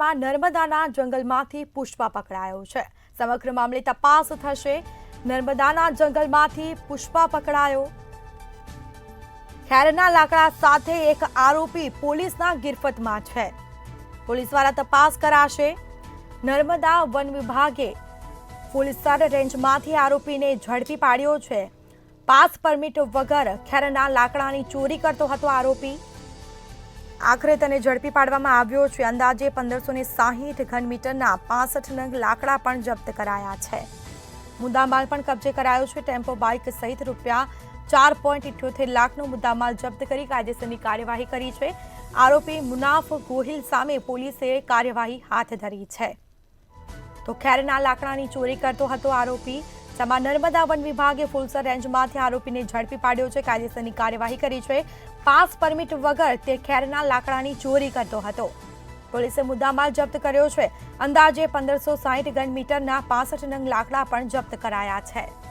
જિલ્લામાં નર્મદાના જંગલમાંથી પુષ્પા પકડાયો છે। સમગ્ર મામલે તપાસ થશે। નર્મદાના જંગલમાંથી પુષ્પા પકડાયો। ખેરના લાકડા સાથે એક આરોપી પોલીસના ગિરફતમાં છે। પોલીસ દ્વારા તપાસ કરાશે। નર્મદા વન વિભાગે ફુલસર રેન્જમાંથી આરોપીને ઝડપી પાડ્યો છે। પાસ પરમિટ વગર ખેરના લાકડાની ચોરી કરતો હતો આરોપી। આખરે તેને ઝડપી પાડવામાં આવ્યો છે। અંદાજે 1560 ઘન મીટરના 65 નંગ લાકડા પણ જપ્ત કરાયા છે। મુદ્દામાલ પણ કબજે કરાયો છે। ટેમ્પો બાઇક સહિત રૂપિયા 4.78 લાખનો મુદ્દામાલ જપ્ત કરી કાયદેસરની કાર્યવાહી કરી છે। આરોપી મુનાફ ગોહિલ સામે પોલીસે કાર્યવાહી હાથ ધરી છે। તો ખેરના લાકડાની ચોરી કરતો હતો આરોપી। જેમાં નર્મદા વન વિભાગે ફુલસર રેન્જમાંથી આરોપીને ઝડપી પાડ્યો છે। કાયદેસરની કાર્યવાહી કરી છે। પાસ પરમિટ વગર તે ખેરના લાકડાની ચોરી કરતો હતો। પોલીસે મુદ્દામાલ જપ્ત કર્યો છે। અંદાજે 1560 ઘન મીટરના 65 નંગ લાકડા પણ જપ્ત કરાયા છે।